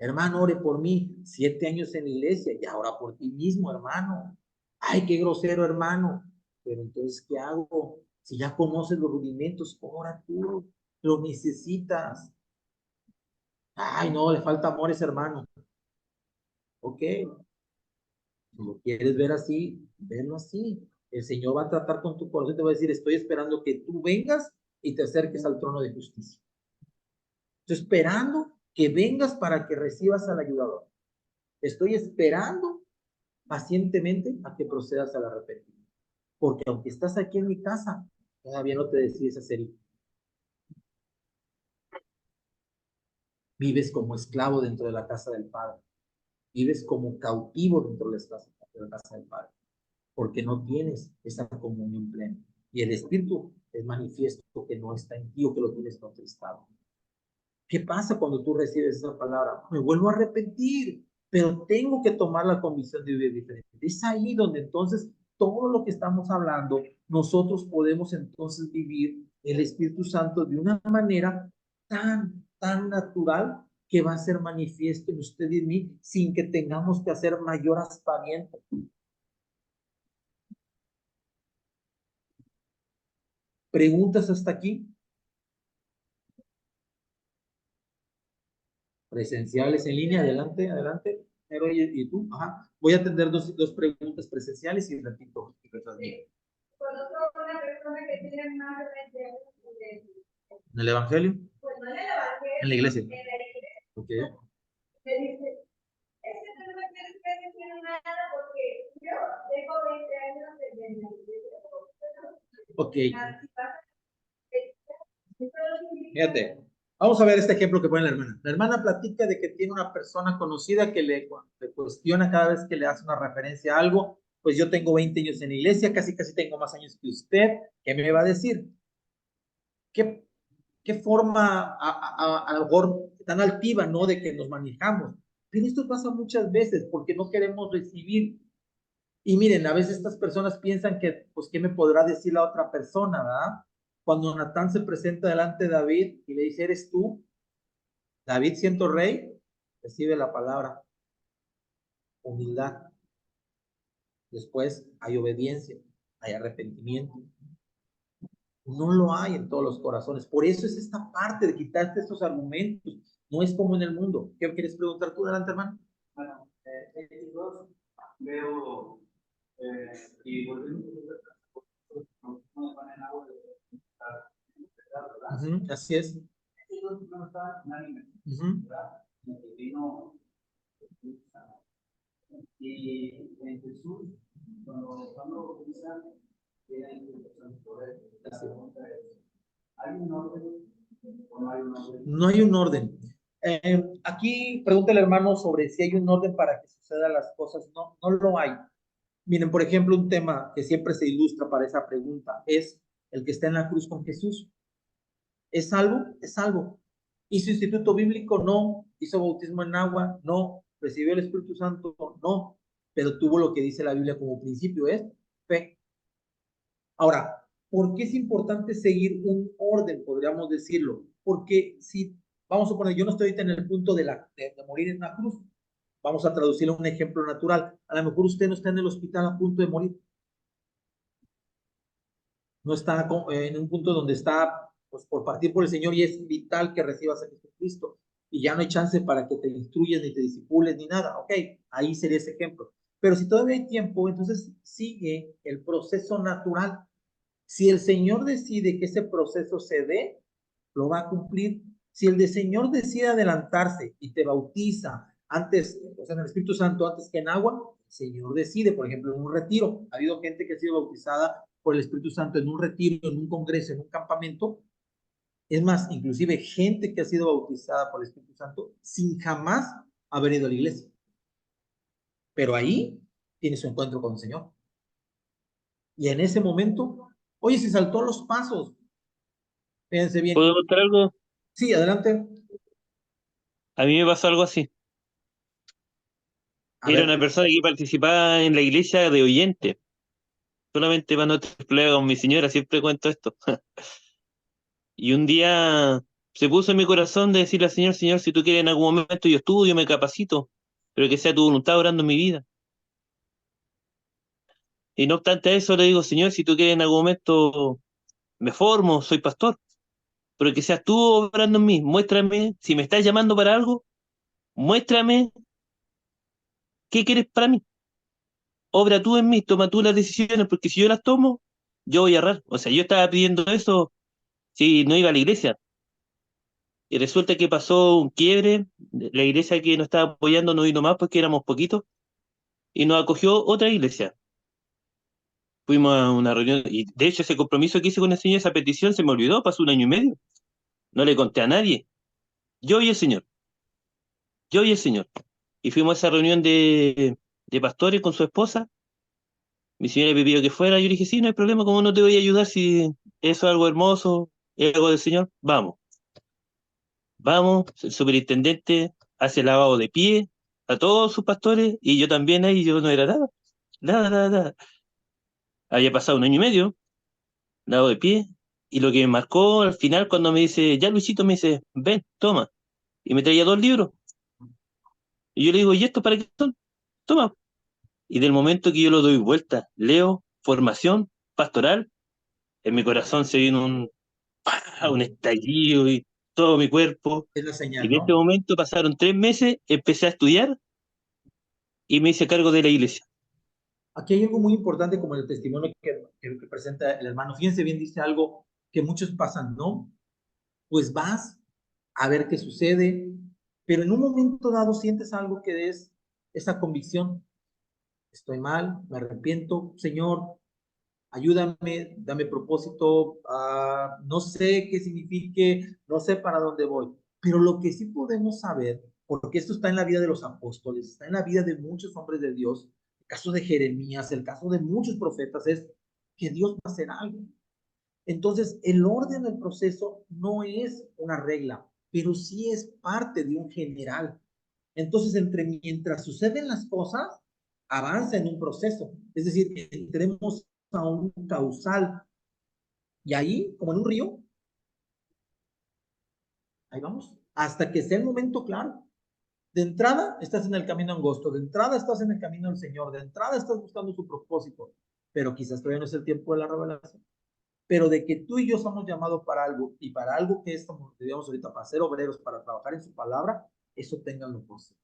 Hermano, ore por mí. 7 años en la iglesia y ahora por ti mismo, hermano. Ay, qué grosero, hermano. Pero entonces, ¿qué hago? Si ya conoces los rudimentos, ora tú. Lo necesitas. Ay, no, le falta amor a ese hermano. Ok. Si lo quieres ver así, verlo así. El Señor va a tratar con tu corazón y te va a decir, estoy esperando que tú vengas y te acerques al trono de justicia. Estoy esperando que vengas para que recibas al ayudador. Estoy esperando pacientemente a que procedas al arrepentimiento. Porque aunque estás aquí en mi casa, todavía no te decides hacer hijo. Vives como esclavo dentro de la casa del Padre. Vives como cautivo dentro de la casa del Padre. Porque no tienes esa comunión plena. Y el Espíritu es manifiesto que no está en ti o que lo tienes contristado. ¿Qué pasa cuando tú recibes esa palabra? Me vuelvo a arrepentir, pero tengo que tomar la convicción de vivir diferente. Es ahí donde entonces todo lo que estamos hablando, nosotros podemos entonces vivir el Espíritu Santo de una manera tan natural que va a ser manifiesto en usted y en mí sin que tengamos que hacer mayor aspaviento. ¿Preguntas hasta aquí? Presenciales en línea, adelante. Pero, ¿y tú? Ajá. Voy a atender dos preguntas presenciales y repito. Conozco una persona que tiene más de 20 años ¿En el Evangelio? pues no en el Evangelio, En la iglesia. en la iglesia. Ok. Me dice, es que tú no me quieres decir nada porque yo tengo 20 años en la iglesia. Ok. Fíjate. Vamos a ver este ejemplo que pone la hermana. La hermana platica de que tiene una persona conocida que le cuestiona cada vez que le hace una referencia a algo. Pues yo tengo 20 años en la iglesia, casi tengo más años que usted. ¿Qué me va a decir? ¿Qué forma a lo mejor tan altiva, ¿no? De que nos manejamos. Pero esto pasa muchas veces porque no queremos recibir Y miren, a veces estas personas piensan que, pues, ¿qué me podrá decir la otra persona, verdad? Cuando Natán se presenta delante de David y le dice, ¿eres tú? David, siendo rey, recibe la palabra, humildad. Después hay obediencia, hay arrepentimiento. No lo hay en todos los corazones. Por eso es esta parte de quitarte estos argumentos. No es como en el mundo. ¿Qué quieres preguntar tú, delante, hermano? Bueno, veo y volvemos no van en agua de así es. no está unánime, y en Jesús, cuando utilizan, ¿hay un orden o no hay un orden? No hay un orden. Aquí pregunta el hermano sobre si hay un orden para que sucedan las cosas. No, no lo hay. Miren, por ejemplo, un tema que siempre se ilustra para esa pregunta es el que está en la cruz con Jesús. ¿Es salvo? Es salvo. ¿Hizo instituto bíblico? No. ¿Hizo bautismo en agua? No. ¿Recibió el Espíritu Santo? No. Pero tuvo lo que dice la Biblia como principio, es fe. Ahora, ¿por qué es importante seguir un orden, podríamos decirlo? Porque si, vamos a suponer, yo no estoy en el punto de morir en una cruz, vamos a traducirlo a un ejemplo natural. A lo mejor usted no está en el hospital a punto de morir. No está en un punto donde está, pues, por partir por el Señor, y es vital que recibas a Jesucristo. Y ya no hay chance para que te instruyas, ni te disipules, ni nada. Ok, ahí sería ese ejemplo. Pero si todavía hay tiempo, entonces sigue el proceso natural. Si el Señor decide que ese proceso se dé, lo va a cumplir. Si el Señor decide adelantarse y te bautiza antes, o sea, en el Espíritu Santo antes que en agua, el Señor decide, por ejemplo, en un retiro. Ha habido gente que ha sido bautizada por el Espíritu Santo en un retiro, en un congreso, en un campamento. Es más, inclusive gente que ha sido bautizada por el Espíritu Santo sin jamás haber ido a la iglesia. Pero ahí tiene su encuentro con el Señor. Y en ese momento, oye, se saltó los pasos. Fíjense bien. ¿Puedo contar algo? Sí, adelante. A mí me pasó algo así. Era una persona que participaba en la iglesia de oyente. Solamente para no tener con mi señora, siempre cuento esto. Y un día se puso en mi corazón de decirle al Señor, Señor, si tú quieres en algún momento yo estudio, me capacito, pero que sea tu voluntad orando en mi vida. Y no obstante eso le digo, Señor, si tú quieres en algún momento me formo, soy pastor, pero que seas tú obrando en mí, muéstrame, si me estás llamando para algo, muéstrame qué quieres para mí. Obra tú en mí, toma tú las decisiones, porque si yo las tomo, yo voy a errar. O sea, yo estaba pidiendo eso si no iba a la iglesia. Y resulta que pasó un quiebre, la iglesia que nos estaba apoyando no vino más porque éramos poquitos, y nos acogió otra iglesia. Fuimos a una reunión, y de hecho ese compromiso que hice con el Señor, esa petición se me olvidó, pasó 1 año y medio. No le conté a nadie. Yo y el Señor. Yo y el Señor. Y fuimos a esa reunión de pastores con su esposa. Mi señora me pidió que fuera. Yo le dije, sí, no hay problema, ¿cómo no te voy a ayudar si eso es algo hermoso, es algo del Señor? Vamos. Vamos, el superintendente hace lavado de pie a todos sus pastores y yo también ahí, yo no era nada, nada, nada, nada. Había pasado 1 año y medio, lavado de pie, y lo que me marcó al final cuando me dice, ya Luisito, me dice, ven, toma, y me traía 2 libros. Y yo le digo, ¿y esto para qué son? Toma. Y del momento que yo lo doy vuelta, leo, formación pastoral, en mi corazón se vino un estallido y todo mi cuerpo. Es la Y señal, de este ¿no? momento pasaron 3 meses, empecé a estudiar y me hice cargo de la iglesia. Aquí hay algo muy importante como el testimonio que presenta el hermano. Fíjense bien, dice algo que muchos pasan, ¿no? Pues vas a ver qué sucede, pero en un momento dado sientes algo que es esa convicción. Estoy mal, me arrepiento, Señor, ayúdame, dame propósito, no sé qué signifique, no sé para dónde voy, pero lo que sí podemos saber, porque esto está en la vida de los apóstoles, está en la vida de muchos hombres de Dios, el caso de Jeremías, el caso de muchos profetas, es que Dios va a hacer algo. Entonces, el orden del proceso no es una regla, pero sí es parte de un general. Entonces, mientras suceden las cosas, avanza en un proceso. Es decir, entremos a un causal. Y ahí, como en un río, ahí vamos, hasta que sea el momento claro. De entrada, estás en el camino angosto, de entrada estás en el camino del Señor, de entrada estás buscando su propósito, pero quizás todavía no es el tiempo de la revelación. Pero de que tú y yo somos llamados para algo, y para algo que es, como digamos ahorita, para ser obreros, para trabajar en su palabra, eso ténganlo por sí.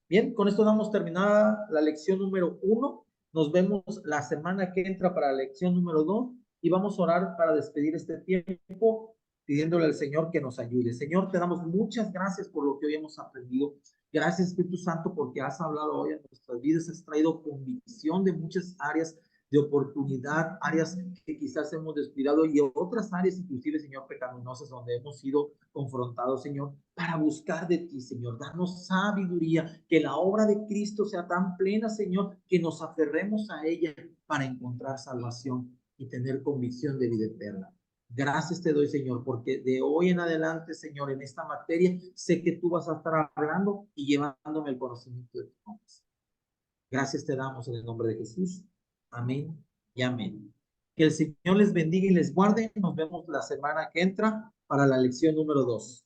Bien, con esto damos terminada la lección número 1. Nos vemos la semana que entra para la lección número 2 y vamos a orar para despedir este tiempo pidiéndole al Señor que nos ayude. Señor, te damos muchas gracias por lo que hoy hemos aprendido. Gracias, Espíritu Santo, porque has hablado hoy en nuestras vidas, has traído convicción de muchas áreas de oportunidad, áreas que quizás hemos descuidado y otras áreas, inclusive, Señor, pecaminosas, donde hemos sido confrontados, Señor, para buscar de ti, Señor. Danos sabiduría, que la obra de Cristo sea tan plena, Señor, que nos aferremos a ella para encontrar salvación y tener convicción de vida eterna. Gracias te doy, Señor, porque de hoy en adelante, Señor, en esta materia, sé que tú vas a estar hablando y llevándome el conocimiento de tu nombre. Gracias te damos en el nombre de Jesús. Amén y amén. Que el Señor les bendiga y les guarde. Nos vemos la semana que entra para la lección número 2.